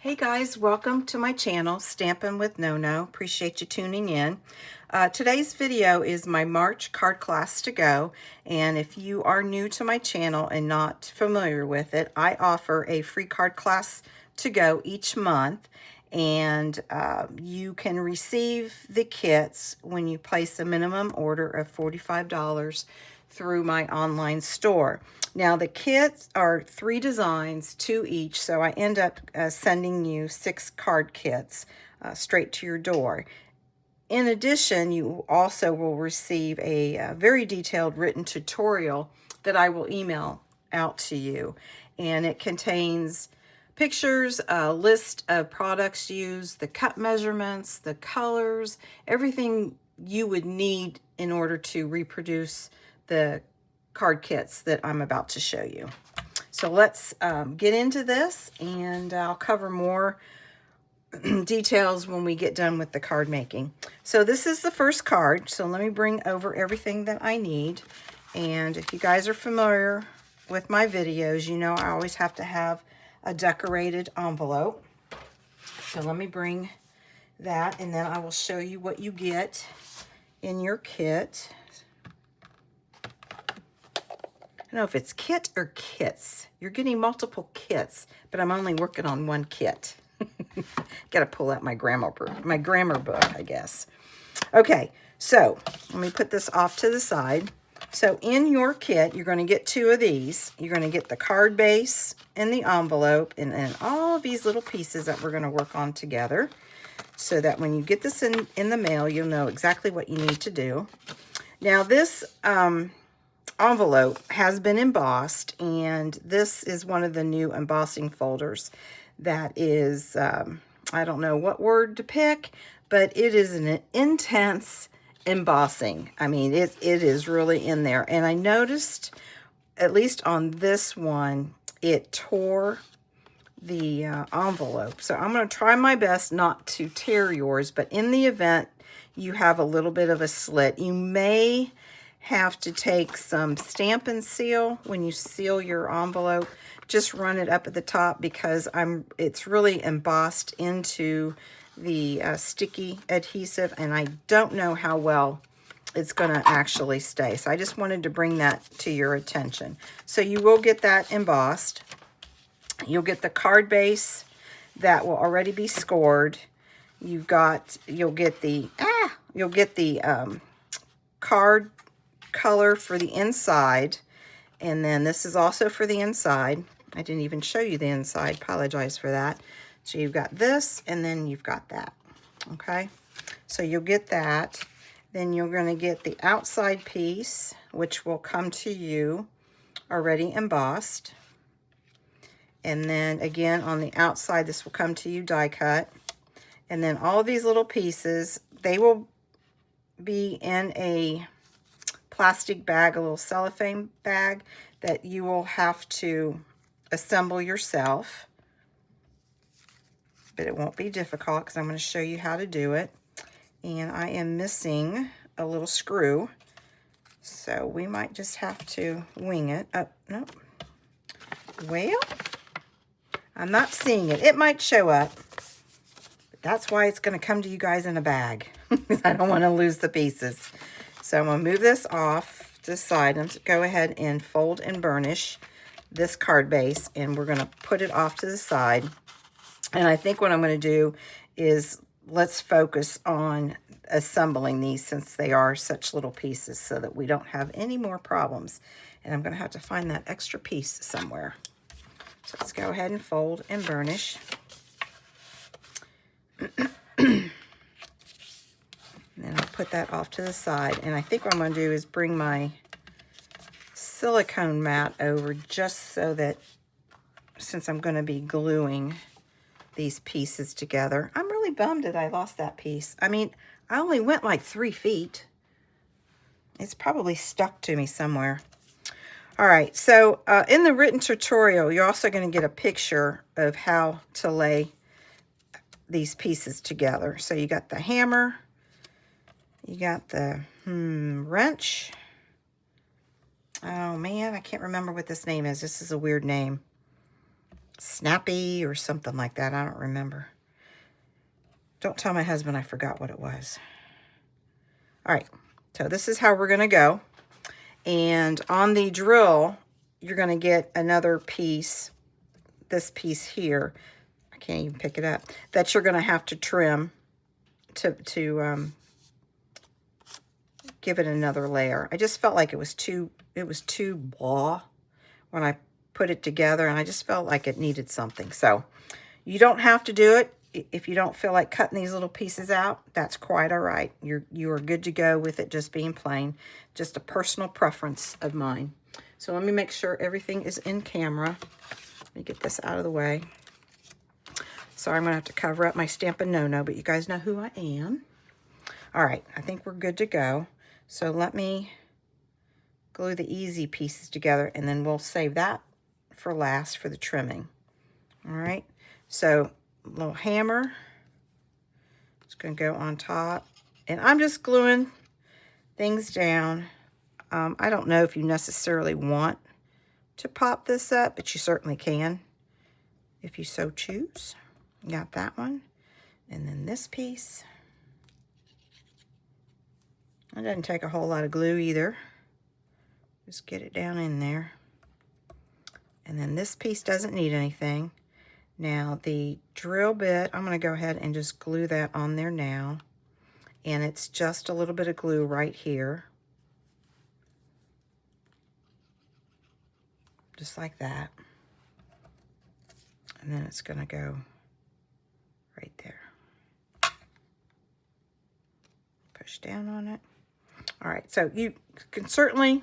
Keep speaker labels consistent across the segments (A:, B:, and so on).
A: Hey guys, welcome to my channel, Stampin' with No. Appreciate you tuning in. Today's video is my March card class to go, and if you are new to my channel and not familiar with it, I offer a free card class to go each month, and you can receive the kits when you place a minimum order of $45 through my online store. Now the kits are 3 designs, 2 each, so I end up sending you 6 card kits straight to your door. In addition, you also will receive a very detailed written tutorial that I will email out to you, and it contains pictures, a list of products used, the cut measurements, the colors, everything you would need in order to reproduce the card kits that I'm about to show you. So let's get into this, and I'll cover more details when we get done with the card making. So this is the first card, so let me bring over everything that I need. And if you guys are familiar with my videos, you know I always have to have a decorated envelope. So let me bring that, and then I will show you what you get in your kit. I don't know if it's kit or kits. You're getting multiple kits, but I'm only working on one kit. Got to pull out my grammar book, I guess. Okay, so let me put this off to the side. So in your kit, you're going to get 2 of these. You're going to get the card base and the envelope, and then all of these little pieces that we're going to work on together, so that when you get this in the mail, you'll know exactly what you need to do. Now this envelope has been embossed, and this is one of the new embossing folders that is, I don't know what word to pick, but it is an intense embossing. I mean, it is really in there. And I noticed, at least on this one, it tore the envelope. So I'm going to try my best not to tear yours, but in the event you have a little bit of a slit, you may have to take some Stampin' Seal when you seal your envelope. Just run it up at the top, because it's really embossed into the sticky adhesive, and I don't know how well it's going to actually stay. So I just wanted to bring that to your attention. So you will get that embossed. You'll get the card base that will already be scored. You'll get the card color for the inside, and then this is also for the inside. I didn't even show you the inside, apologize for that. So you've got this, and then you've got that. Okay, so you'll get that. Then you're going to get the outside piece, which will come to you already embossed, and then again on the outside this will come to you die cut. And then all of these little pieces, they will be in a plastic bag, a little cellophane bag, that you will have to assemble yourself. But it won't be difficult, because I'm going to show you how to do it. And I am missing a little screw, so we might just have to wing it. Oh, no. Well, I'm not seeing it. It might show up. But that's why it's going to come to you guys in a bag, because I don't want to lose the pieces. So I'm going to move this off to the side and go ahead and fold and burnish this card base, and we're going to put it off to the side. And I think what I'm going to do is let's focus on assembling these, since they are such little pieces, so that we don't have any more problems. And I'm going to have to find that extra piece somewhere. So let's go ahead and fold and burnish. And then I'll put that off to the side. And I think what I'm going to do is bring my silicone mat over, just so that, since I'm going to be gluing these pieces together. I'm really bummed that I lost that piece. I mean, I only went like 3 feet. It's probably stuck to me somewhere. All right, so in the written tutorial, you're also going to get a picture of how to lay these pieces together. So you got the hammer, you got the wrench. Oh man, I can't remember what this name is. This is a weird name. Snappy or something like that. I don't remember. Don't tell my husband I forgot what it was. All right, so this is how we're going to go. And on the drill, you're going to get another piece, this piece here. I can't even pick it up. That you're going to have to trim to give it another layer. I just felt like it was too blah when I put it together, and I just felt like it needed something. So you don't have to do it. If you don't feel like cutting these little pieces out, that's quite all right. You are good to go with it just being plain. Just a personal preference of mine. So let me make sure everything is in camera. Let me get this out of the way. Sorry, I'm going to have to cover up my Stampin' No-No, but you guys know who I am. All right, I think we're good to go. So let me glue the easy pieces together, and then we'll save that for last for the trimming. All right, so a little hammer. It's going to go on top, and I'm just gluing things down. I don't know if you necessarily want to pop this up, but you certainly can if you so choose. Got that one, and then this piece. It doesn't take a whole lot of glue either. Just get it down in there. And then this piece doesn't need anything. Now the drill bit, I'm going to go ahead and just glue that on there now. And it's just a little bit of glue right here. Just like that. And then it's going to go right there. Push down on it. All right, so you can certainly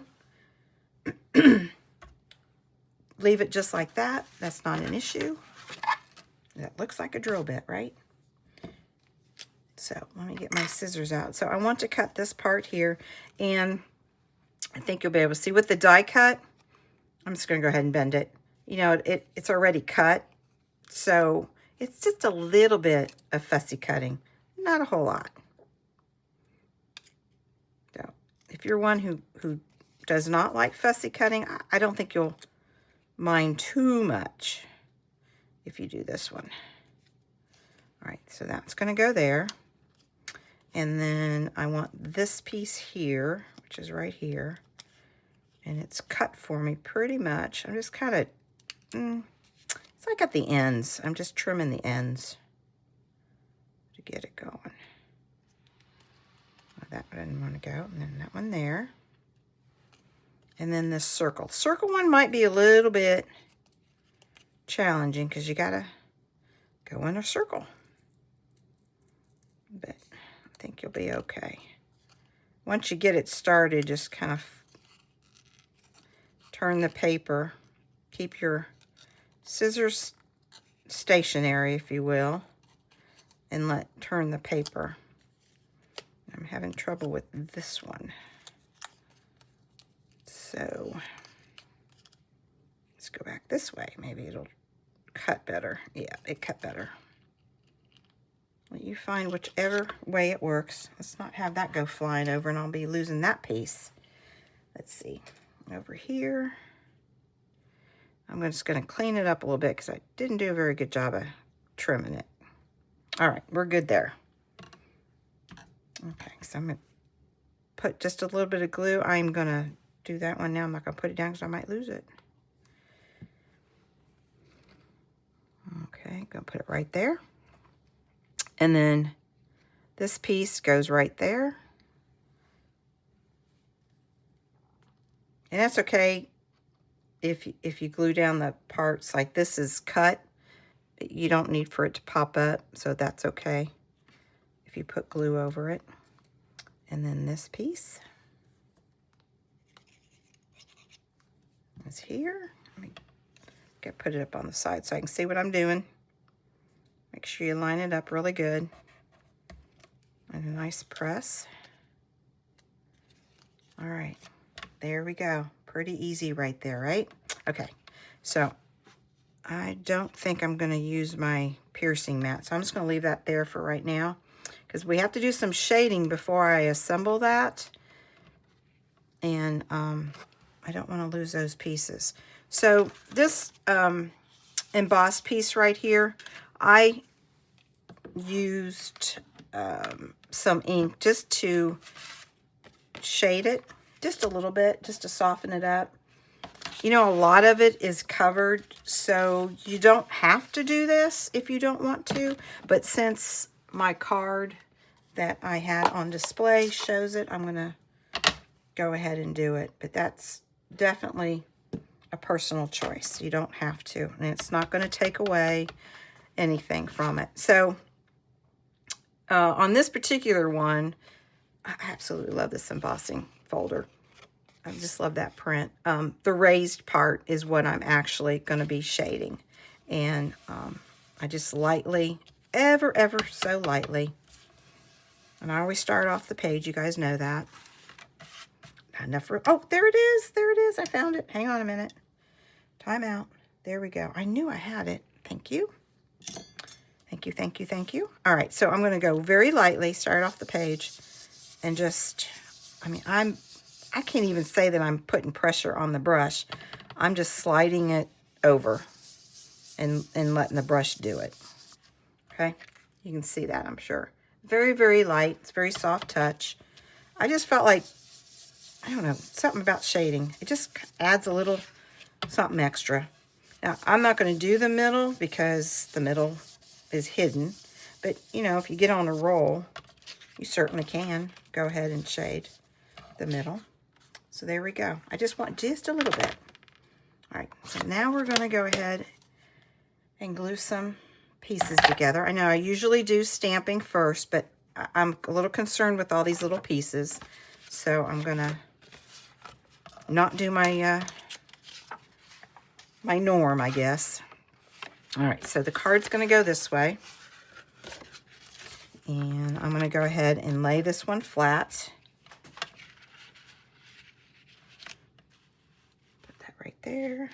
A: leave it just like that. That's not an issue. That looks like a drill bit, right? So let me get my scissors out. So I want to cut this part here, and I think you'll be able to see with the die cut. I'm just going to go ahead and bend it. You know, it's already cut, so it's just a little bit of fussy cutting, not a whole lot. So if you're one who does not like fussy cutting, I don't think you'll mind too much if you do this one. All right, so that's going to go there. And then I want this piece here, which is right here. And it's cut for me pretty much. I'm just kind of, it's like at the ends. I'm just trimming the ends to get it going. Well, that one didn't want to go. And then that one there. And then this circle. Circle one might be a little bit challenging because you got to go in a circle. But I think you'll be okay. Once you get it started, just kind of turn the paper. Keep your scissors stationary, if you will, and turn the paper. I'm having trouble with this one. So let's go back this way. Maybe it'll cut better. Yeah, it cut better. Well, you find whichever way it works. Let's not have that go flying over and I'll be losing that piece. Let's see. Over here. I'm just going to clean it up a little bit because I didn't do a very good job of trimming it. All right, we're good there. Okay, so I'm going to put just a little bit of glue. I'm going to do that one now. I'm not going to put it down because I might lose it. Okay, going to put it right there. And then this piece goes right there. And that's okay if you glue down the parts like this is cut. You don't need for it to pop up, so that's okay if you put glue over it. And then this piece is here. Let me put it up on the side so I can see what I'm doing. Make sure you line it up really good. And a nice press. All right, there we go. Pretty easy right there, right? Okay, so I don't think I'm going to use my piercing mat, so I'm just going to leave that there for right now because we have to do some shading before I assemble that, and I don't want to lose those pieces. So this embossed piece right here, I used some ink just to shade it, just a little bit, just to soften it up. You know, a lot of it is covered, so you don't have to do this if you don't want to. But since my card that I had on display shows it, I'm going to go ahead and do it. But that's definitely a personal choice. You don't have to. And it's not going to take away anything from it. So on this particular one, I absolutely love this embossing folder. I just love that print. The raised part is what I'm actually going to be shading. And I just lightly, ever so lightly, and I always start off the page. You guys know that. Not enough room. Oh, there it is. There it is. I found it. Hang on a minute. Time out. There we go. I knew I had it. Thank you. Thank you, thank you, thank you. All right, so I'm going to go very lightly, start off the page, and just, I mean, I can't even say that I'm putting pressure on the brush. I'm just sliding it over and letting the brush do it. Okay, you can see that, I'm sure. Very light. It's very soft touch. I just felt like, I don't know, something about shading. It just adds a little something extra. Now, I'm not going to do the middle because the middle is hidden. But, you know, if you get on a roll, you certainly can go ahead and shade the middle. So there we go. I just want just a little bit. All right, so now we're going to go ahead and glue some pieces together. I know I usually do stamping first, but I'm a little concerned with all these little pieces. So I'm going to not do my my norm, I guess. All right, so the card's going to go this way. And I'm going to go ahead and lay this one flat. Put that right there.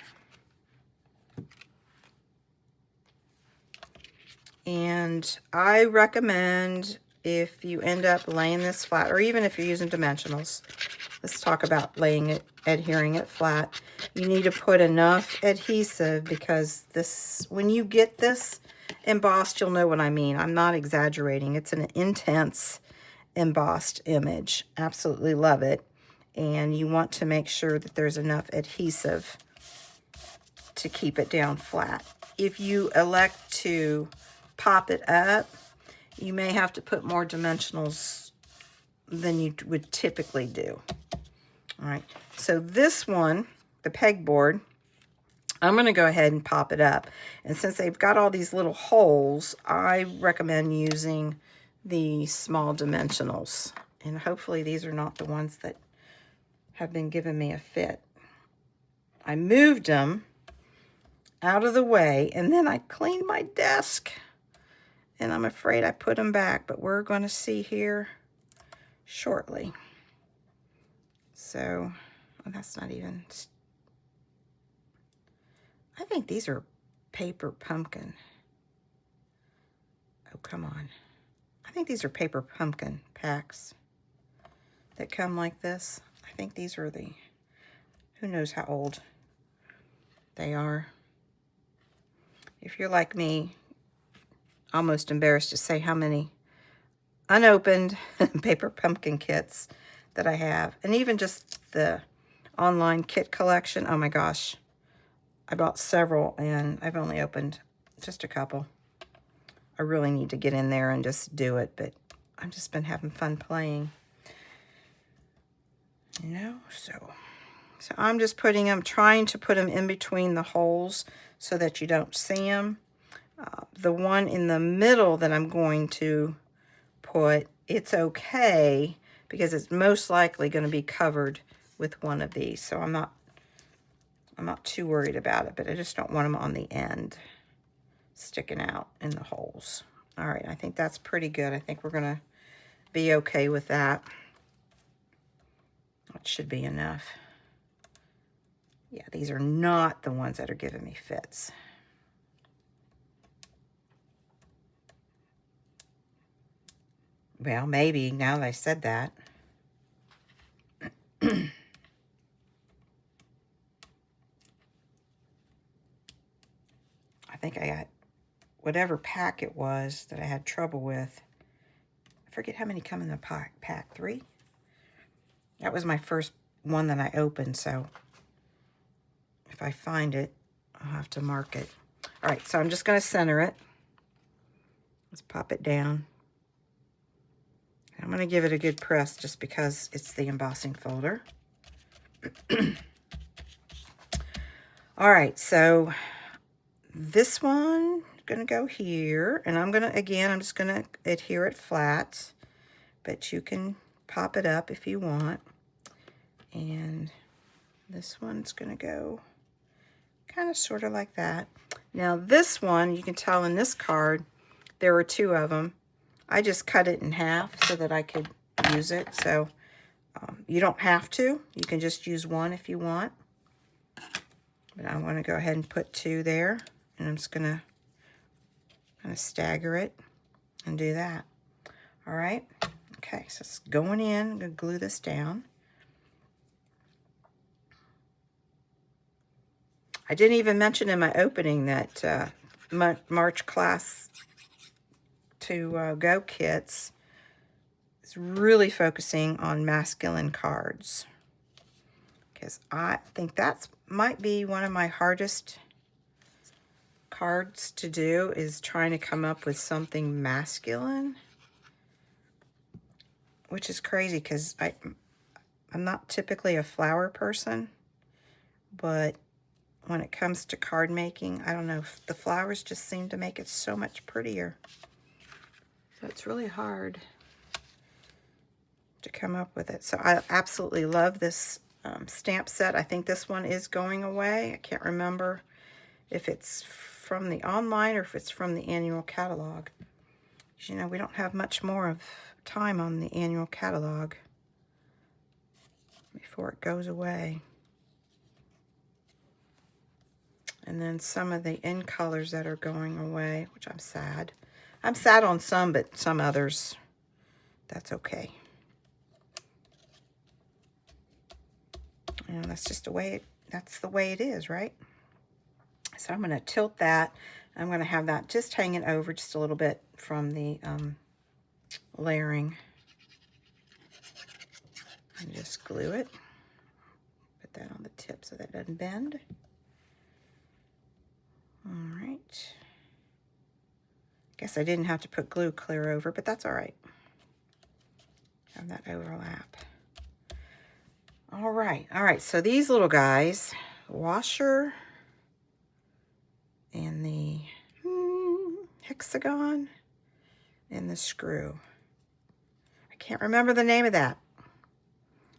A: And I recommend, if you end up laying this flat, or even if you're using dimensionals, let's talk about laying it, adhering it flat. You need to put enough adhesive, because this, when you get this embossed, you'll know what I mean. I'm not exaggerating. It's an intense embossed image. Absolutely love it. And you want to make sure that there's enough adhesive to keep it down flat. If you elect to pop it up, you may have to put more dimensionals than you would typically do. All right, so this one, the pegboard, I'm going to go ahead and pop it up. And since they've got all these little holes, I recommend using the small dimensionals. And hopefully these are not the ones that have been giving me a fit. I moved them out of the way, and then I cleaned my desk. And I'm afraid I put them back, but we're going to see here shortly. So, well, that's not even... I think these are paper pumpkin. Oh, come on. I think these are paper pumpkin packs that come like this. I think these are the... Who knows how old they are. If you're like me, almost embarrassed to say how many unopened paper pumpkin kits that I have. And even just the online kit collection. Oh my gosh. I bought several and I've only opened just a couple. I really need to get in there and just do it, but I've just been having fun playing. You know, so I'm just putting them, trying to put them in between the holes so that you don't see them. The one in the middle that I'm going to put, it's okay because it's most likely going to be covered with one of these. So I'm not too worried about it, but I just don't want them on the end sticking out in the holes. All right, I think that's pretty good. I think we're going to be okay with that. That should be enough. Yeah, these are not the ones that are giving me fits. Well, maybe now that I said that. I whatever pack it was that I had trouble with. I forget how many come in the pack. 3? That was my first one that I opened, so if I find it, I'll have to mark it. All right, so I'm just going to center it. Let's pop it down. I'm going to give it a good press just because it's the embossing folder. All right, so this one is going to go here, and I'm just going to adhere it flat, but you can pop it up if you want. And this one's going to go kind of sort of like that. Now this one, you can tell in this card, there were 2 of them. I just cut it in half so that I could use it. So you don't have to. You can just use one if you want. But I want to go ahead and put 2 there. And I'm just going to kind of stagger it and do that. All right. Okay, so it's going in. I'm going to glue this down. I didn't even mention in my opening that March class to go kits is really focusing on masculine cards, because I think that might be one of my hardest cards to do, is trying to come up with something masculine, which is crazy because I'm not typically a flower person, but when it comes to card making, I don't know, the flowers just seem to make it so much prettier. So it's really hard to come up with it. So I absolutely love this stamp set. I think this one is going away. I can't remember if it's from the online or if it's from the annual catalog. You know, we don't have much more of time on the annual catalog before it goes away. And then some of the in colors that are going away, which I'm sad. I'm sad on some, but some others, that's okay. And that's just the way it is, right? So I'm going to tilt that. I'm going to have that just hanging over just a little bit from the layering. And just glue it. Put that on the tip so that doesn't bend. All right. Guess I didn't have to put glue clear over, but that's all right. Have that overlap. All right, so these little guys, washer and the hexagon and the screw. I can't remember the name of that.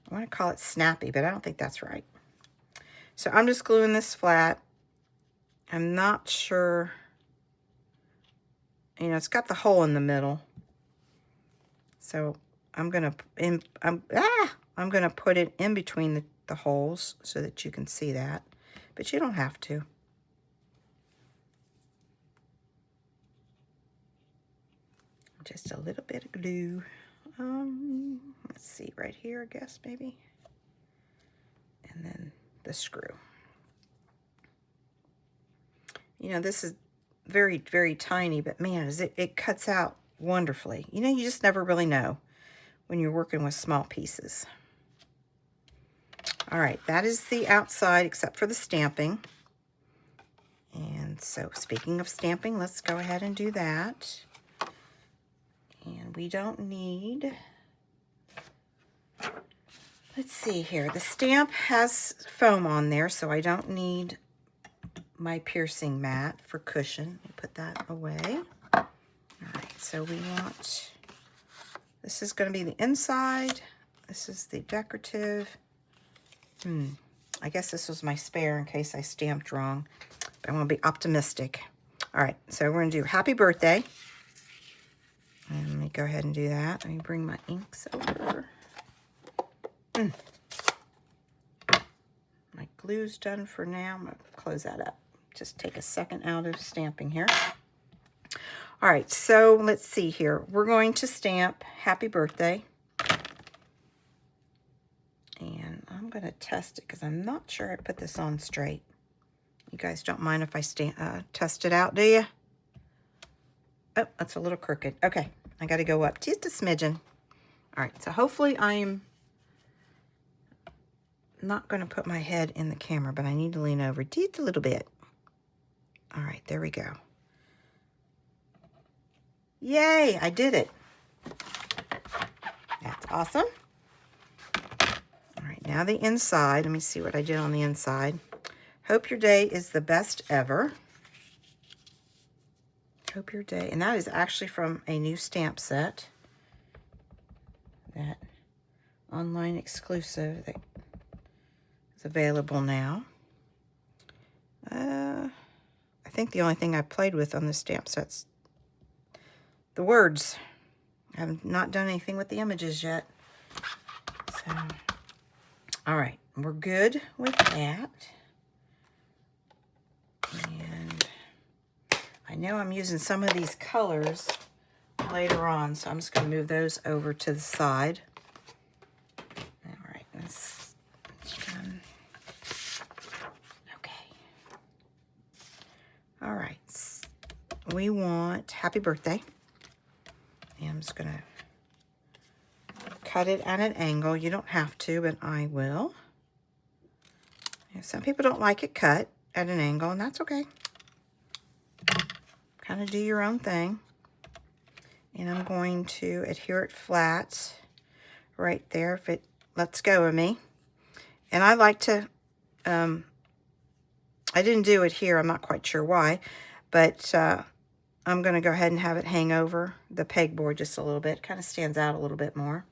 A: I want to call it snappy, but I don't think that's right. So I'm just gluing this flat. I'm not sure, you know, it's got the hole in the middle. So I'm gonna put it in between the holes so that you can see that, but you don't have to. Just a little bit of glue. Let's see, right here, I guess, maybe. And then the screw. You know, this is very, very tiny, but man, it cuts out wonderfully. You know, you just never really know when you're working with small pieces. All right, that is the outside except for the stamping. And so speaking of stamping, let's go ahead and do that. And we don't need, let's see here. The stamp has foam on there, so I don't need my piercing mat for cushion. Put that away. All right, so we want, this is going to be the inside. This is the decorative. I guess this was my spare in case I stamped wrong. But I want to be optimistic. All right, so we're going to do happy birthday. And let me go ahead and do that. Let me bring my inks over. My glue's done for now. I'm going to close that up. Just take a second out of stamping here. All right, so let's see here. We're going to stamp happy birthday. And I'm going to test it because I'm not sure how to put this on straight. You guys don't mind if I test it out, do you? Oh, that's a little crooked. Okay, I got to go up just a smidgen. All right, so hopefully I'm not going to put my head in the camera, but I need to lean over just a little bit. All right, there we go. Yay, I did it. That's awesome. All right, now the inside. Let me see what I did on the inside. Hope your day is the best ever. Hope your day. And that is actually from a new stamp set. That online exclusive that is available now. I think the only thing I played with on the stamp set's the words. I have not done anything with the images yet. So, all right, we're good with that. And I know I'm using some of these colors later on, so I'm just going to move those over to the side. All right, that's done. Okay. All right, we want happy birthday. And I'm just going to cut it at an angle. You don't have to, but I will. Yeah, some people don't like it cut at an angle, and that's okay. Kind of do your own thing. And I'm going to adhere it flat right there if it lets go of me. And I like to, I didn't do it here. I'm not quite sure why, but I'm going to go ahead and have it hang over the pegboard just a little bit. Kind of stands out a little bit more.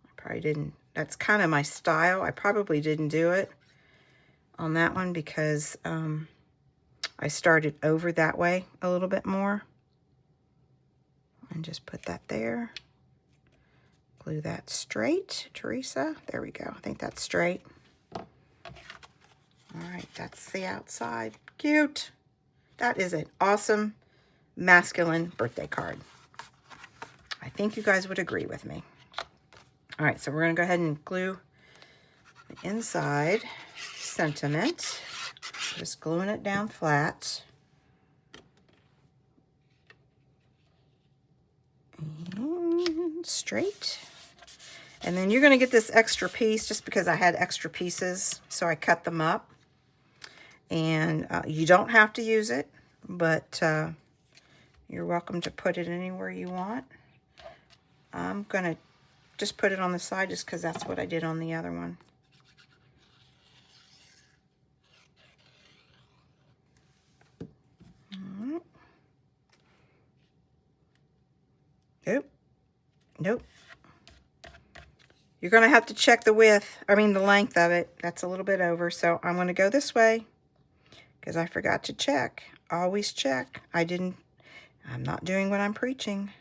A: I probably didn't, that's kind of my style. I probably didn't do it on that one because I started over that way a little bit more. And just put that there. Glue that straight, Teresa. There we go. I think that's straight. All right, that's the outside. Cute. That is an awesome masculine birthday card. I think you guys would agree with me. All right, so we're going to go ahead and glue the inside sentiment. Just gluing it down flat. And straight. And then you're going to get this extra piece just because I had extra pieces, so I cut them up. And you don't have to use it, but you're welcome to put it anywhere you want. I'm going to just put it on the side just because that's what I did on the other one. Nope. Nope. You're going to have to check the the length of it. That's a little bit over. So I'm going to go this way because I forgot to check. Always check. I'm not doing what I'm preaching.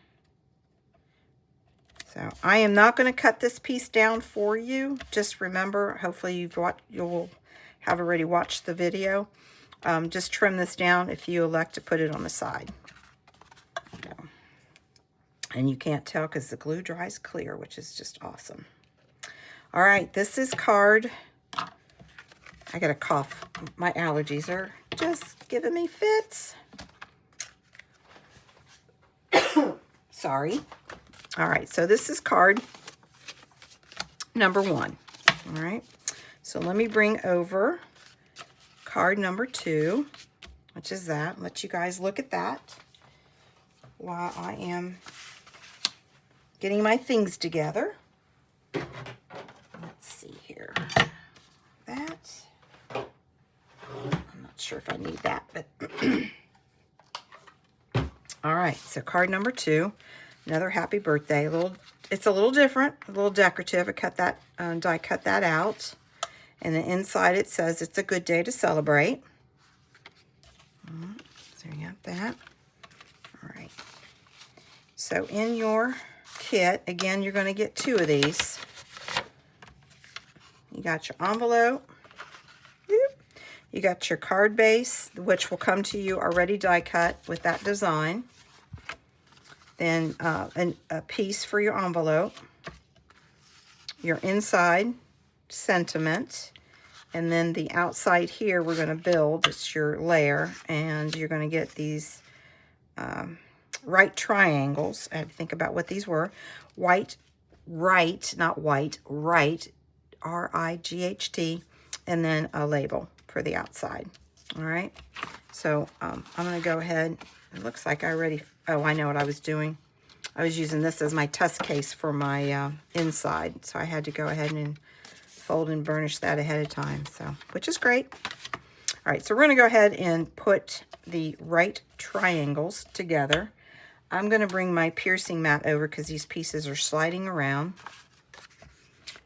A: So I am not going to cut this piece down for you. Just remember, hopefully you'll have already watched the video. Just trim this down if you elect to put it on the side. And you can't tell because the glue dries clear, which is just awesome. All right, this is card. I got a cough. My allergies are just giving me fits. Sorry. All right, so this is card number 1. All right, so let me bring over card number 2, which is that. Let you guys look at that while I am getting my things together. Let's see here. That. I'm not sure if I need that, but all right. So card number 2, another happy birthday. It's a little different, a little decorative. I cut that, die cut that out, and the inside it says it's a good day to celebrate. So you got that. All right. So in your kit, again, you're going to get 2 of these. You got your envelope. You got your card base, which will come to you already die cut with that design. Then a piece for your envelope. Your inside sentiment. And then the outside here we're going to build. It's your layer. And you're going to get these right triangles. I had to think about what these were. White, right, not white, right, R-I-G-H-T, and then a label for the outside. All right, so I'm going to go ahead. It looks like I already, oh, I know what I was doing. I was using this as my test case for my inside, so I had to go ahead and fold and burnish that ahead of time, so, which is great. All right, so we're going to go ahead and put the right triangles together. I'm going to bring my piercing mat over because these pieces are sliding around.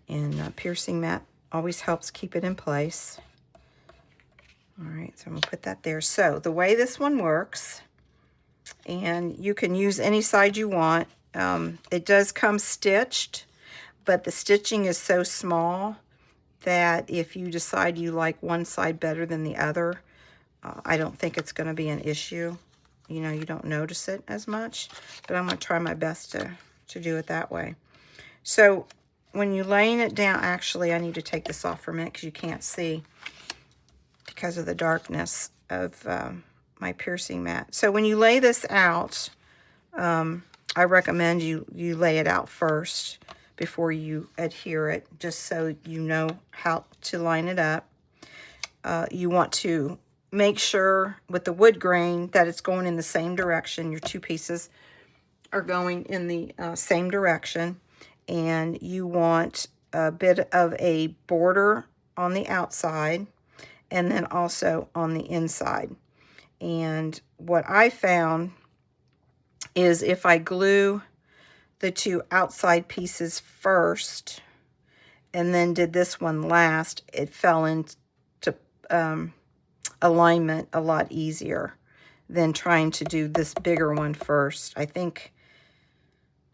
A: And piercing mat always helps keep it in place. All right, so I'm going to put that there. So the way this one works, and you can use any side you want. It does come stitched, but the stitching is so small that if you decide you like one side better than the other, I don't think it's going to be an issue. You know, you don't notice it as much, but I'm going to try my best to do it that way. So when you're laying it down, actually, I need to take this off for a minute because you can't see because of the darkness of my piercing mat. So when you lay this out, I recommend you lay it out first before you adhere it, just so you know how to line it up. You want to make sure with the wood grain that it's going in the same direction. Your two pieces are going in the same direction. And you want a bit of a border on the outside and then also on the inside. And what I found is if I glue the two outside pieces first and then did this one last, it fell into alignment a lot easier than trying to do this bigger one first. I think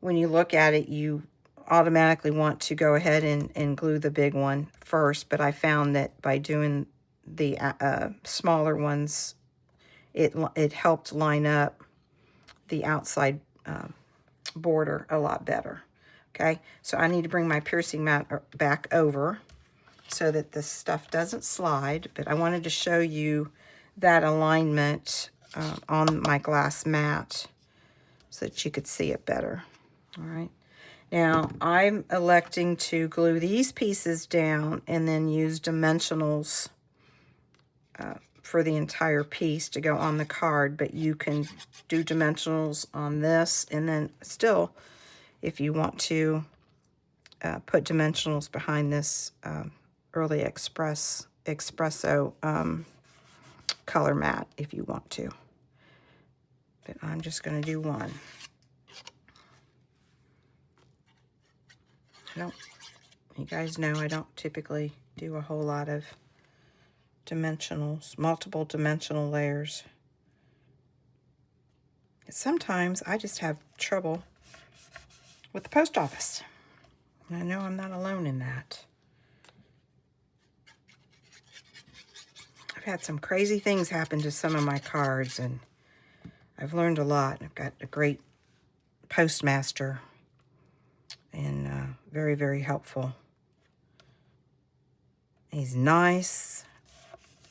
A: when you look at it, you automatically want to go ahead and glue the big one first, but I found that by doing the smaller ones, it helped line up the outside border a lot better. Okay, so I need to bring my piercing mat back over so that the stuff doesn't slide, but I wanted to show you that alignment on my glass mat so that you could see it better. All right. Now, I'm electing to glue these pieces down and then use dimensionals for the entire piece to go on the card, but you can do dimensionals on this, and then still, if you want to put dimensionals behind this Early Espresso color mat if you want to. But I'm just going to do one. You guys know I don't typically do a whole lot of dimensionals, multiple dimensional layers. Sometimes I just have trouble with the post office. And I know I'm not alone in that. I've had some crazy things happen to some of my cards, and I've learned a lot. I've got a great postmaster, and very, very helpful. He's nice.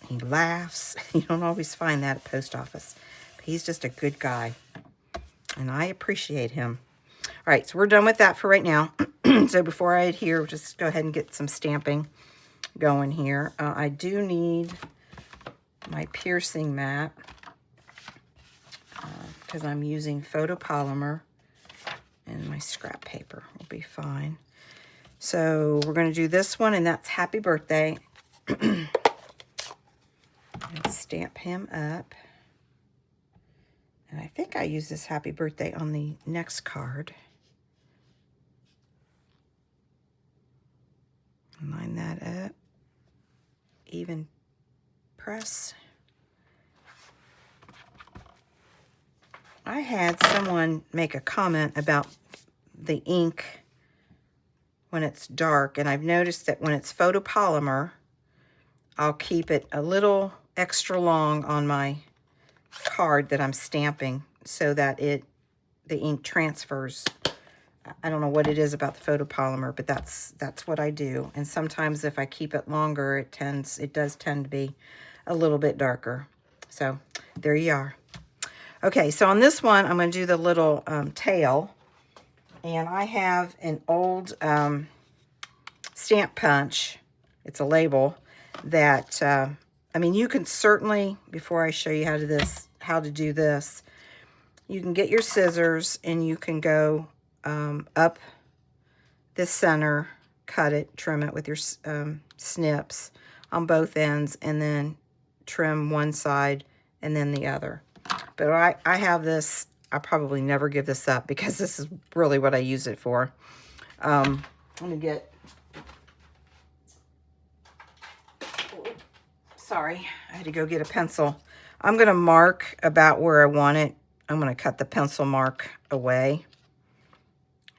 A: He laughs. You don't always find that at post office. But he's just a good guy, and I appreciate him. All right, so we're done with that for right now. So before I adhere, just go ahead and get some stamping going here. I do need my piercing mat because I'm using photopolymer, and my scrap paper will be fine. So we're going to do this one, and that's Happy Birthday. Let's stamp him up. And I think I use this Happy Birthday on the next card. Line that up. Even press. I had someone make a comment about the ink when it's dark, and I've noticed that when it's photopolymer, I'll keep it a little extra long on my card that I'm stamping so that the ink transfers. I don't know what it is about the photopolymer, but that's what I do. And sometimes if I keep it longer, it does tend to be a little bit darker. So there you are. Okay, so on this one, I'm going to do the little tail. And I have an old stamp punch. It's a label that, I mean, you can certainly, before I show you how to do this, you can get your scissors and you can go up this center, cut it, trim it with your snips on both ends, and then trim one side and then the other. But I have this, I probably never give this up because this is really what I use it for. Let me get, sorry, I had to go get a pencil. I'm going to mark about where I want it. I'm going to cut the pencil mark away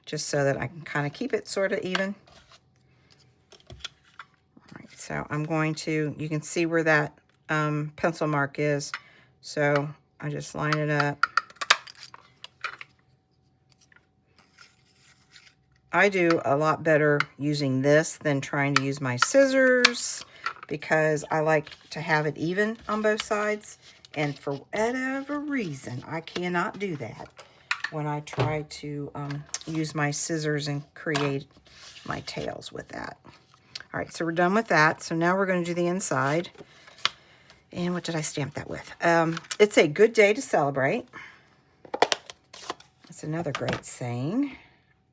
A: just so that I can kind of keep it sort of even. All right, so I'm going to, you can see where that pencil mark is. So I just line it up. I do a lot better using this than trying to use my scissors because I like to have it even on both sides. And for whatever reason, I cannot do that when I try to use my scissors and create my tails with that. All right, so we're done with that. So now we're going to do the inside. And what did I stamp that with? It's a good day to celebrate. That's another great saying.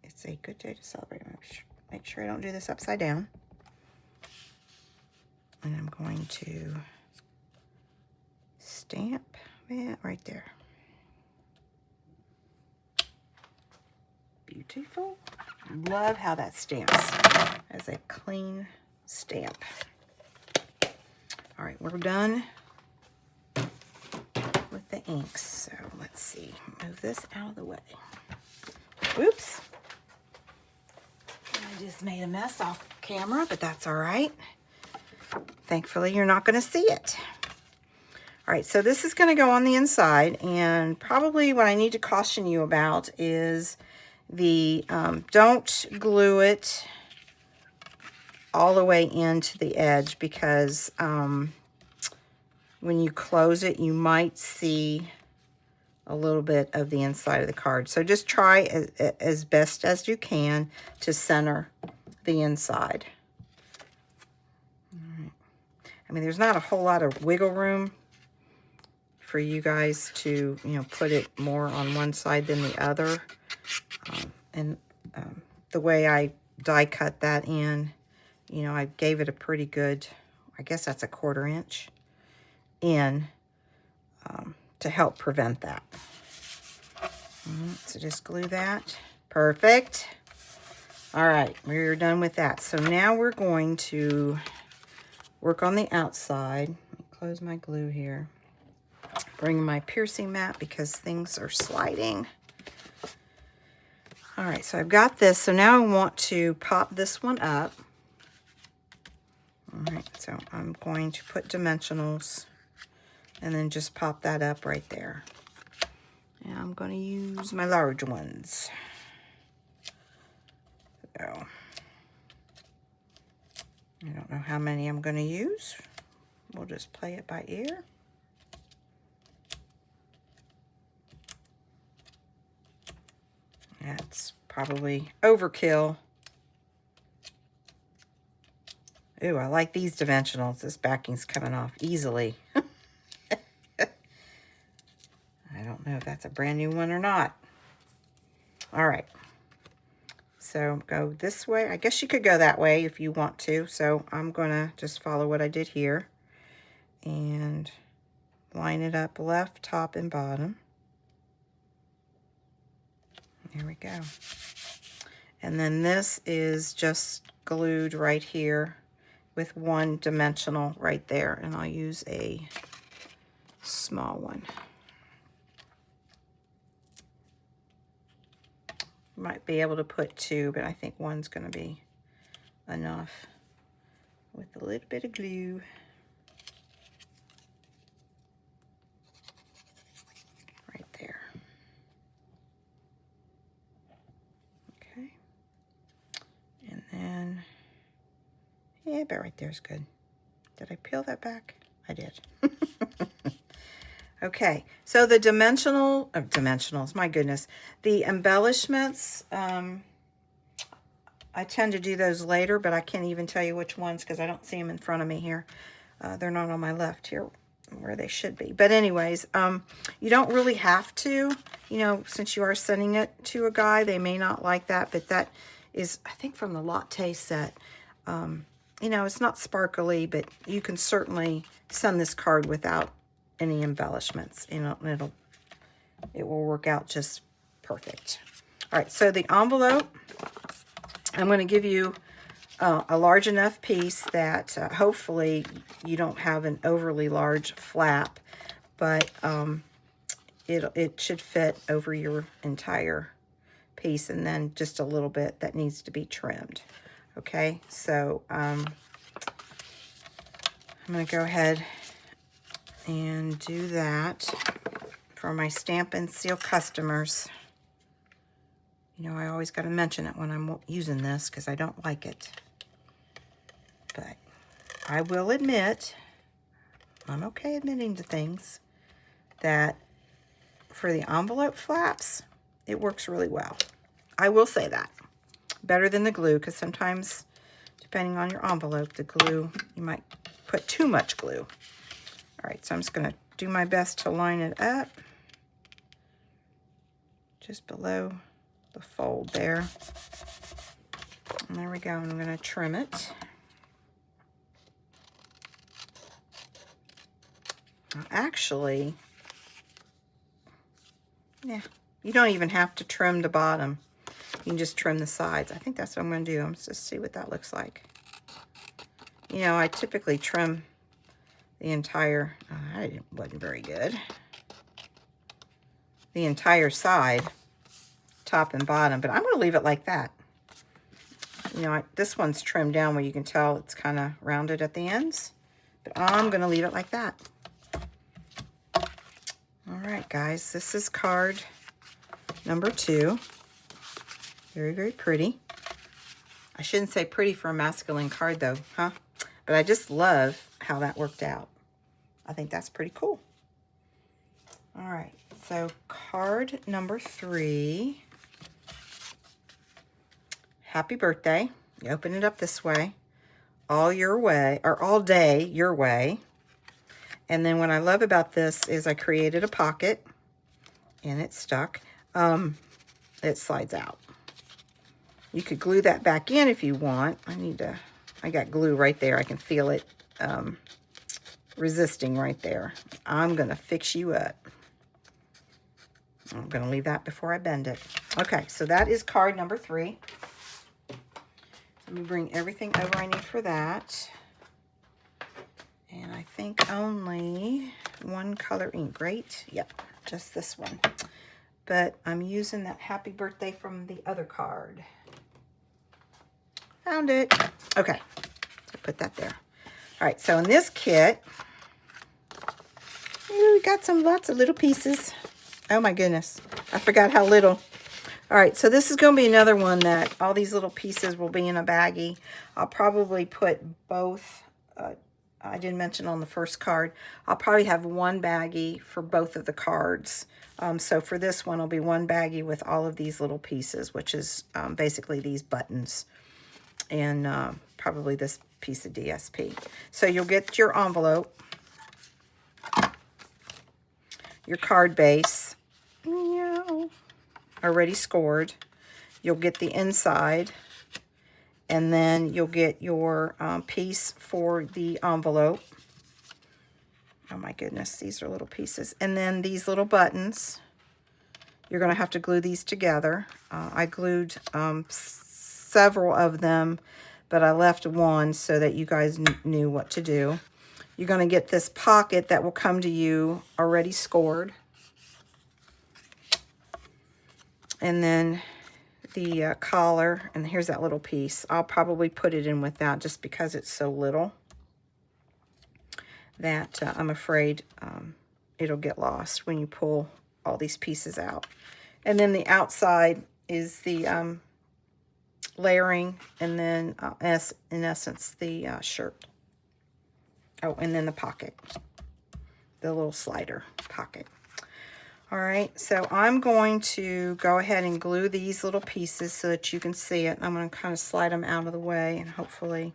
A: It's a good day to celebrate. Make sure I don't do this upside down. And I'm going to stamp it right there. Beautiful. Love how that stamps as a clean stamp. All right, we're done with the inks. So let's see, move this out of the way. Oops. I just made a mess off camera, but that's all right. Thankfully, you're not going to see it. All right, so this is going to go on the inside, and probably what I need to caution you about is the don't glue it all the way into the edge because when you close it, you might see a little bit of the inside of the card. So just try as best as you can to center the inside. All right. I mean, there's not a whole lot of wiggle room for you guys to, you know, put it more on one side than the other. The way I die cut that in, you know, I gave it a pretty good, I guess that's a 1/4 inch in to help prevent that. So just glue that. Perfect. All right, we're done with that. So now we're going to work on the outside. Let me close my glue here. Bring my piercing mat because things are sliding. All right, so I've got this. So now I want to pop this one up. All right, so I'm going to put dimensionals and then just pop that up right there. And I'm going to use my large ones. So I don't know how many I'm going to use. We'll just play it by ear. That's probably overkill. Ooh, I like these dimensionals. This backing's coming off easily. I don't know if that's a brand new one or not. All right. So go this way. I guess you could go that way if you want to. So I'm going to just follow what I did here and line it up left, top, and bottom. There we go. And then this is just glued right here with one dimensional right there. And I'll use a small one. Might be able to put 2, but I think one's going to be enough with a little bit of glue. Right there. Okay. And then, yeah, about right there is good. Did I peel that back? I did. Okay, so the dimensionals, my goodness. The embellishments, I tend to do those later, but I can't even tell you which ones because I don't see them in front of me here. They're not on my left here where they should be. But anyways, you don't really have to, you know, since you are sending it to a guy, they may not like that, but that is, I think, from the latte set. You know, it's not sparkly, but you can certainly send this card without any embellishments. You know, and it will work out just perfect. All right, so the envelope, I'm going to give you a large enough piece that hopefully you don't have an overly large flap, but it should fit over your entire piece, and then just a little bit that needs to be trimmed. Okay, so I'm going to go ahead and do that for my Stampin' Seal customers. You know, I always got to mention it when I'm using this because I don't like it. But I will admit, I'm okay admitting to things, that for the envelope flaps, it works really well. I will say that. Better than the glue, because sometimes, depending on your envelope, the glue, you might put too much glue. All right, so I'm just going to do my best to line it up just below the fold there. And there we go. I'm going to trim it. Actually, yeah, you don't even have to trim the bottom. You can just trim the sides. I think that's what I'm going to do. I'm just see what that looks like. You know, I typically trim the entire, I wasn't very good. The entire side, top and bottom, but I'm going to leave it like that. You know, this one's trimmed down where you can tell it's kind of rounded at the ends, but I'm going to leave it like that. All right, guys, this is card number 2. Very, very pretty. I shouldn't say pretty for a masculine card, though, huh? But I just love how that worked out. I think that's pretty cool. All right, so card number 3. Happy birthday. You open it up this way. All your way, or all day your way. And then what I love about this is I created a pocket, and it's stuck. It slides out. You could glue that back in if you want. I got glue right there. I can feel it resisting right there. I'm going to fix you up. I'm going to leave that before I bend it. Okay, so that is card number 3. Let me bring everything over I need for that. And I think only one color ink, right? Yep, just this one. But I'm using that happy birthday from the other card. Found it. Okay, so put that there. All right, so in this kit, we got lots of little pieces. Oh my goodness, I forgot how little. All right, so this is going to be another one that all these little pieces will be in a baggie. I'll probably put both. I didn't mention on the first card. I'll probably have one baggie for both of the cards. So for this one, it'll be one baggie with all of these little pieces, which is basically these buttons. And probably this piece of DSP. So you'll get your envelope, your card base, already scored. You'll get the inside, and then you'll get your piece for the envelope. Oh my goodness, these are little pieces. And then these little buttons. You're going to have to glue these together. I glued several of them, but I left one so that you guys knew what to do. You're going to get this pocket that will come to you already scored. And then the collar, and here's that little piece. I'll probably put it in with that just because it's so little that I'm afraid it'll get lost when you pull all these pieces out. And then the outside is the layering, and then in essence the shirt. Oh, and then the pocket, the little slider pocket. All right, so I'm going to go ahead and glue these little pieces so that you can see it. I'm going to kind of slide them out of the way, and hopefully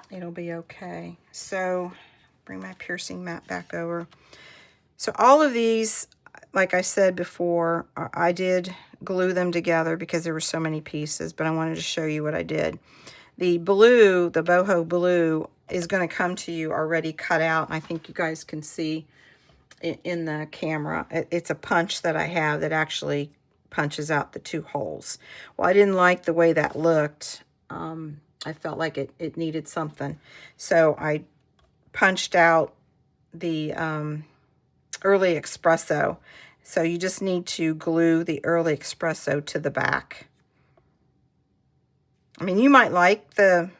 A: it'll be okay. So bring my piercing mat back over. So all of these, like I said before, I did glue them together because there were so many pieces, but I wanted to show you what I did. The blue, the boho blue, is going to come to you already cut out. I think you guys can see in the camera. It's a punch that I have that actually punches out the 2 holes. Well, I didn't like the way that looked. I felt like it needed something. So I punched out the early espresso. So you just need to glue the early espresso to the back. I mean, you might like the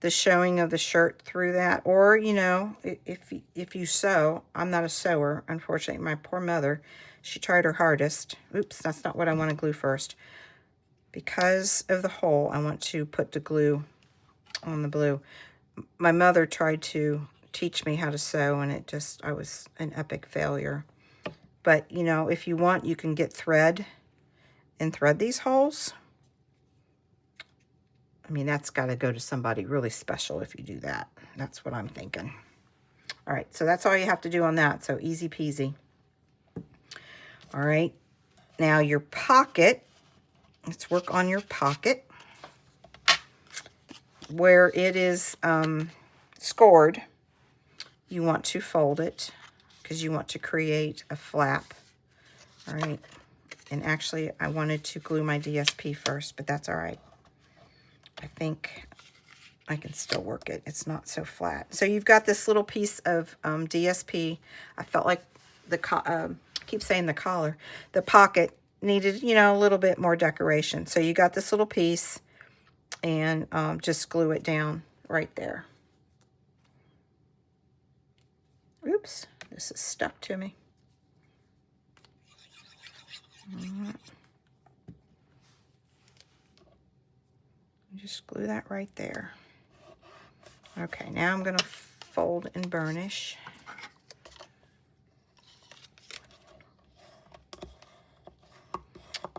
A: showing of the shirt through that, or, you know, if you sew. I'm not a sewer, unfortunately. My poor mother, she tried her hardest. Oops, that's not what I want to glue first. Because of the hole, I want to put the glue on the blue. My mother tried to teach me how to sew, and I was an epic failure. But, you know, if you want, you can get thread and thread these holes. I mean, that's got to go to somebody really special if you do that. That's what I'm thinking. All right, so that's all you have to do on that. So easy peasy. All right, now your pocket. Let's work on your pocket. Where it is scored, you want to fold it because you want to create a flap. All right, and actually I wanted to glue my DSP first, but that's all right. I think I can still work it. It's not so flat. So you've got this little piece of DSP. I felt like I keep saying the collar. The pocket needed, you know, a little bit more decoration. So you got this little piece, and just glue it down right there. Oops, this is stuck to me. Just glue that right there. Okay, now I'm going to fold and burnish.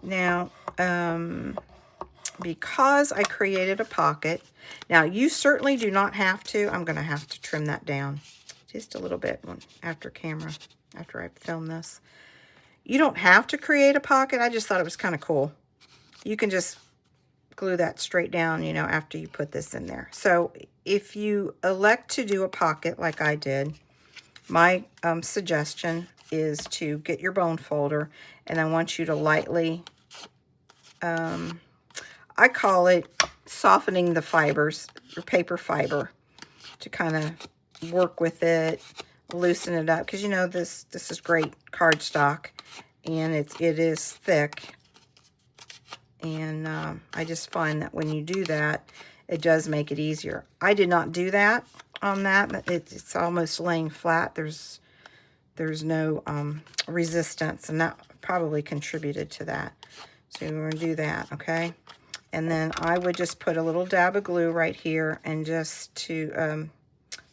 A: Now, because I created a pocket, now you certainly do not have to. I'm going to have to trim that down just a little bit after I film this. You don't have to create a pocket. I just thought it was kind of cool. You can just glue that straight down, you know, after you put this in there. So if you elect to do a pocket like I did, my suggestion is to get your bone folder, and I want you to lightly, I call it softening the fibers, your paper fiber, to kind of work with it, loosen it up, because you know this is great cardstock, and it is thick. And I just find that when you do that, it does make it easier. I did not do that on that. It's almost laying flat. There's no resistance, and that probably contributed to that. So we're going to do that, okay? And then I would just put a little dab of glue right here, and just to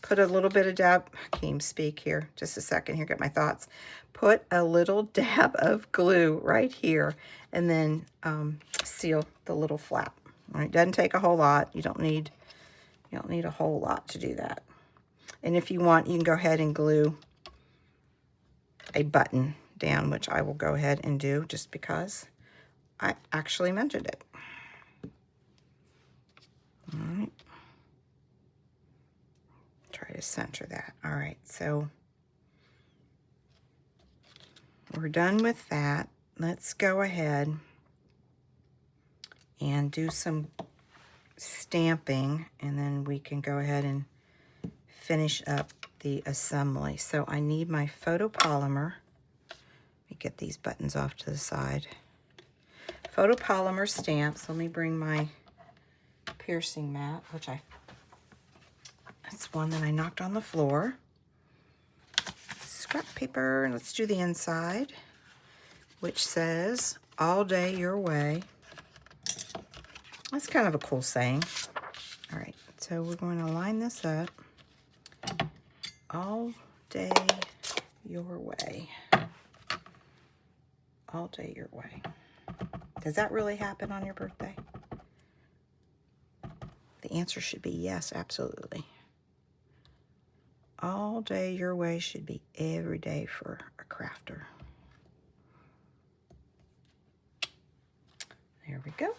A: put a little bit of dab. I can't even speak here. Just a second here, get my thoughts. Put a little dab of glue right here, and then seal the little flap. All right, doesn't take a whole lot. You don't need a whole lot to do that. And if you want, you can go ahead and glue a button down, which I will go ahead and do just because I actually measured it. All right. Try to center that. All right, so we're done with that. Let's go ahead and do some stamping, and then we can go ahead and finish up the assembly. So I need my photopolymer. Let me get these buttons off to the side. Photopolymer stamps. Let me bring my piercing mat, which that's one that I knocked on the floor. Scrap paper, and let's do the inside, which says, "All day your way." That's kind of a cool saying. All right, so we're going to line this up. all day your way. All day your way. Does that really happen on your birthday? The answer should be yes, absolutely. All day your way should be every day for a crafter. There we go.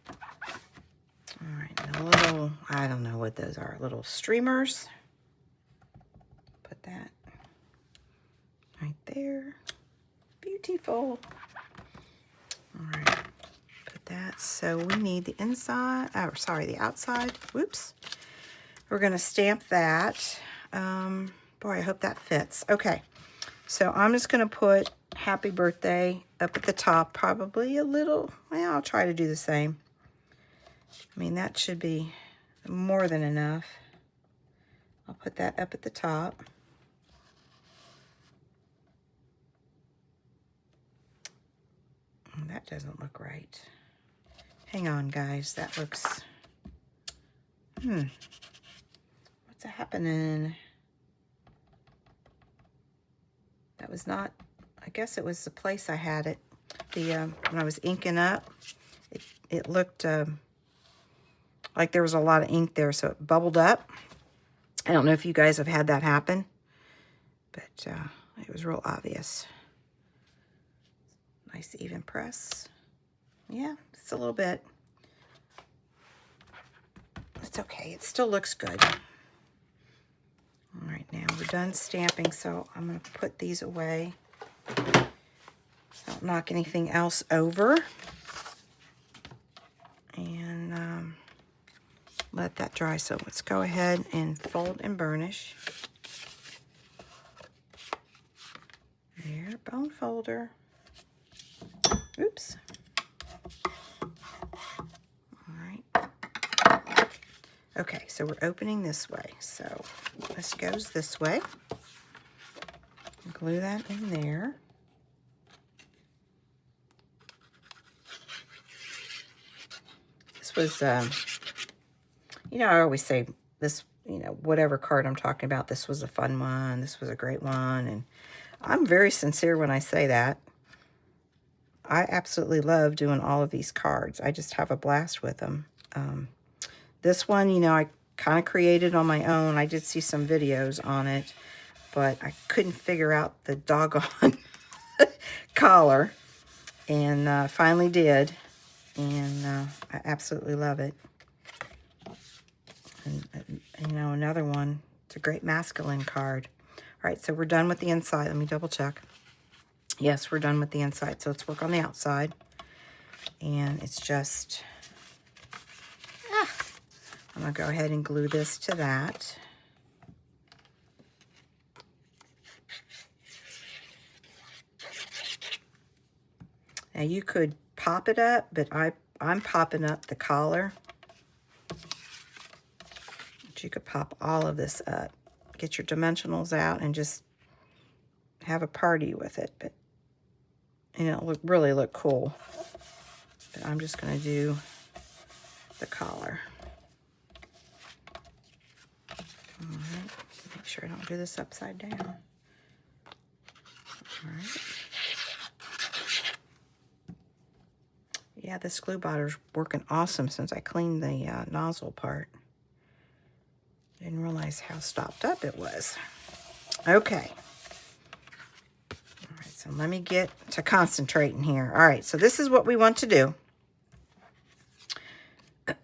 A: All right, the little, I don't know what those are, little streamers. Put that right there. Beautiful. All right, put that. So we need the inside, oh, sorry, the outside. Whoops. We're going to stamp that. Boy, I hope that fits. Okay, so I'm just going to put happy birthday up at the top, probably a little, well, I'll try to do the same. I mean, that should be more than enough. I'll put that up at the top. That doesn't look right. Hang on, guys. That looks... What's happening? That was not... I guess it was the place I had it. When I was inking up, it looked like there was a lot of ink there, so it bubbled up. I don't know if you guys have had that happen, but it was real obvious. Nice even press. Yeah, it's a little bit. It's okay. It still looks good. All right, now we're done stamping, so I'm going to put these away. Don't knock anything else over. And let that dry. So let's go ahead and fold and burnish. There, bone folder. Oops. All right. Okay, so we're opening this way. So this goes this way. Glue that in there. This was, you know, I always say this, you know, whatever card I'm talking about, this was a fun one. This was a great one. And I'm very sincere when I say that. I absolutely love doing all of these cards. I just have a blast with them. This one, you know, I kind of created on my own. I did see some videos on it, but I couldn't figure out the doggone collar, and finally did, and I absolutely love it. And, you know, another one, it's a great masculine card. All right, so we're done with the inside. Let me double check. Yes, we're done with the inside, so let's work on the outside. And it's just, I'm going to go ahead and glue this to that. Now you could pop it up, but I'm popping up the collar. But you could pop all of this up. Get your dimensionals out and just have a party with it. But, you know, really look cool. But I'm just going to do the collar. All right. Make sure I don't do this upside down. All right. Yeah, this glue botter's working awesome since I cleaned the nozzle part. Didn't realize how stopped up it was. Okay. All right, so let me get to concentrating here. All right, so this is what we want to do.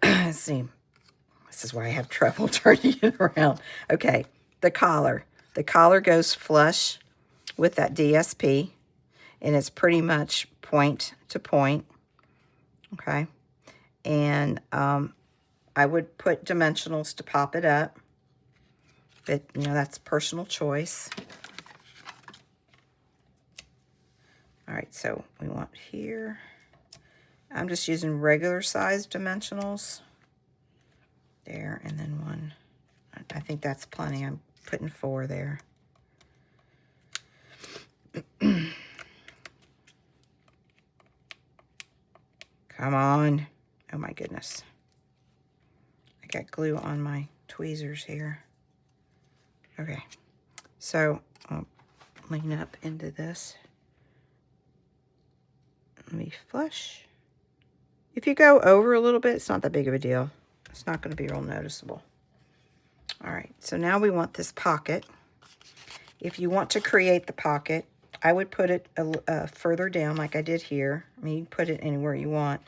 A: Let's see. This is why I have trouble turning it around. Okay, the collar. The collar goes flush with that DSP, and it's pretty much point to point. Okay, and I would put dimensionals to pop it up, but, you know, that's personal choice. All right, so we want here, I'm just using regular size dimensionals. There, and then one. I think that's plenty. I'm putting 4 there. Come on. Oh my goodness. I got glue on my tweezers here. Okay. So I'll lean up into this. Let me flush. If you go over a little bit, it's not that big of a deal. It's not going to be real noticeable. All right, so now we want this pocket. If you want to create the pocket, I would put it further down like I did here. I mean, you can put it anywhere you want.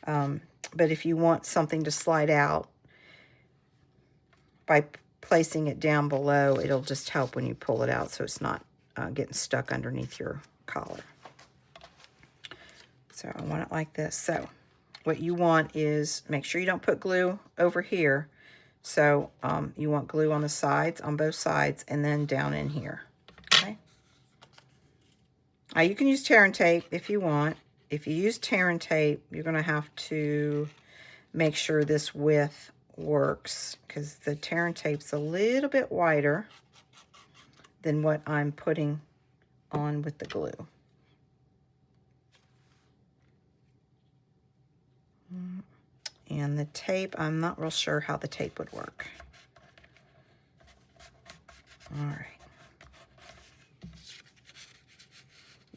A: But if you want something to slide out, by placing it down below, it'll just help when you pull it out so it's not getting stuck underneath your collar. So I want it like this. So what you want is, make sure you don't put glue over here. So you want glue on the sides, on both sides, and then down in here. Okay. You can use tear and tape if you want. If you use tear and tape, you're going to have to make sure this width works, because the tear and tape's a little bit wider than what I'm putting on with the glue. And the tape, I'm not real sure how the tape would work. All right.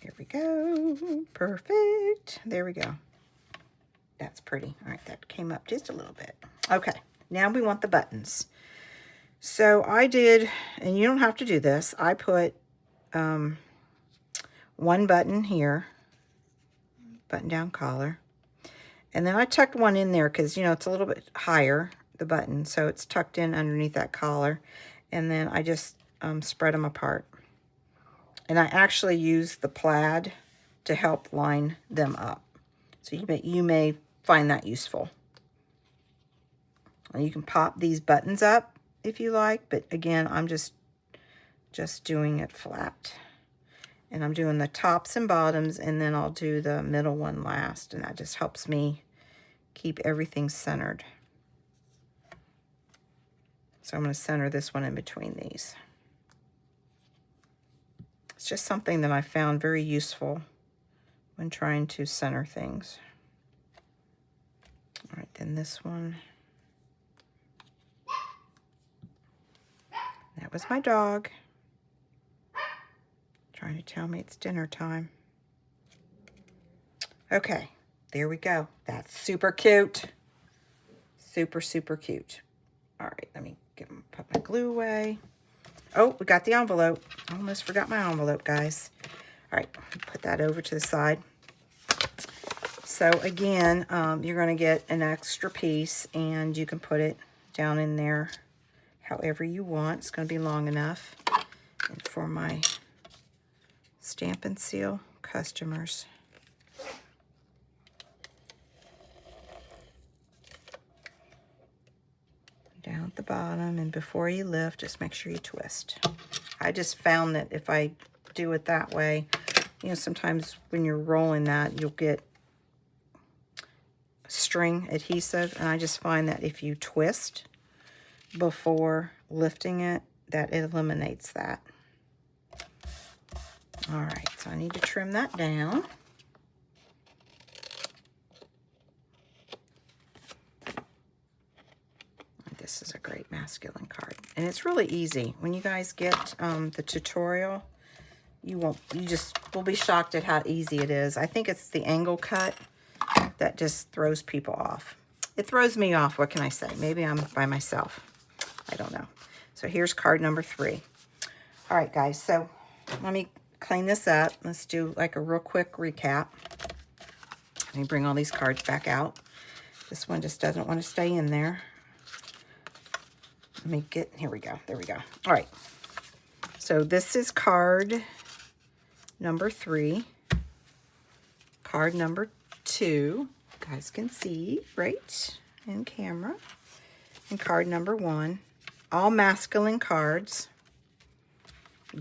A: There we go. Perfect. There we go. That's pretty. All right, that came up just a little bit. Okay, now we want the buttons. So I did, and you don't have to do this, I put one button here, button down collar. And then I tucked one in there because, you know, it's a little bit higher, the button. So it's tucked in underneath that collar. And then I just spread them apart. And I actually used the plaid to help line them up. So you may find that useful. And you can pop these buttons up if you like. But again, I'm just doing it flat. And I'm doing the tops and bottoms, and then I'll do the middle one last, and that just helps me keep everything centered. So I'm going to center this one in between these. It's just something that I found very useful when trying to center things. All right, then this one. That was my dog. Trying to tell me it's dinner time. Okay, there we go. That's super cute. Super, super cute. All right, let me put my glue away. Oh, we got the envelope. I almost forgot my envelope, guys. All right, put that over to the side. So again, you're going to get an extra piece, and you can put it down in there however you want. It's going to be long enough. And for my Stamp and Seal customers, down at the bottom, and before you lift, just make sure you twist. I just found that if I do it that way, you know, sometimes when you're rolling that, you'll get string adhesive, and I just find that if you twist before lifting it, that it eliminates that. All right, so I need to trim that down. This is a great masculine card, and it's really easy. When you guys get the tutorial, you just will be shocked at how easy it is. I think it's the angle cut that just throws people off. It throws me off, what can I say? Maybe I'm by myself. I don't know. So here's card number 3. All right, guys, so let me clean this up. Let's do like a real quick recap. Let me bring all these cards back out. This one just doesn't want to stay in there. Let me get, here we go. There we go. All right. So this is card number 3. Card number 2. You guys can see right in camera. And card number 1. All masculine cards.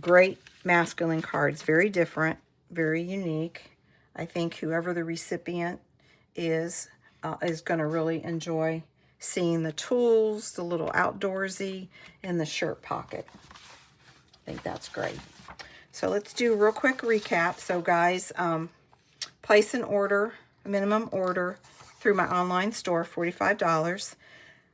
A: Great masculine cards. Very different. Very unique. I think whoever the recipient is going to really enjoy seeing the tools, the little outdoorsy, and the shirt pocket. I think that's great. So let's do a real quick recap. So guys, place an order, a minimum order through my online store, $45.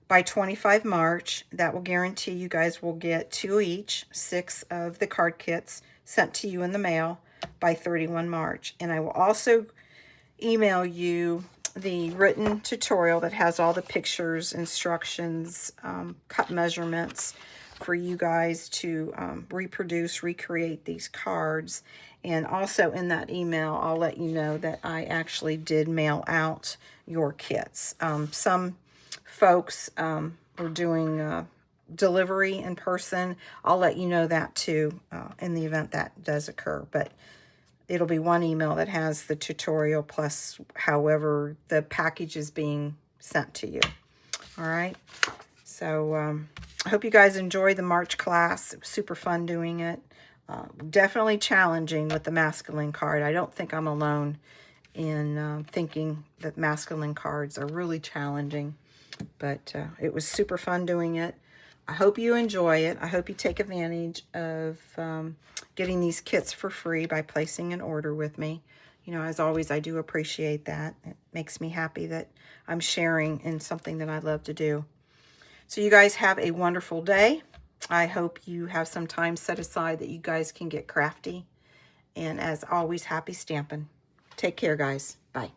A: by 25 March. That will guarantee you guys will get 2 each, 6 of the card kits sent to you in the mail by 31 March. And I will also email you the written tutorial that has all the pictures, instructions, cut measurements for you guys to recreate these cards. And also in that email, I'll let you know that I actually did mail out your kits. Some folks were doing delivery in person. I'll let you know that too in the event that does occur. But it'll be one email that has the tutorial plus however the package is being sent to you. All right. So I hope you guys enjoyed the March class. It was super fun doing it. Definitely challenging with the masculine card. I don't think I'm alone in thinking that masculine cards are really challenging. But it was super fun doing it. I hope you enjoy it. I hope you take advantage of getting these kits for free by placing an order with me. You know, as always, I do appreciate that. It makes me happy that I'm sharing in something that I love to do. So you guys have a wonderful day. I hope you have some time set aside that you guys can get crafty. And as always, happy stamping. Take care, guys. Bye.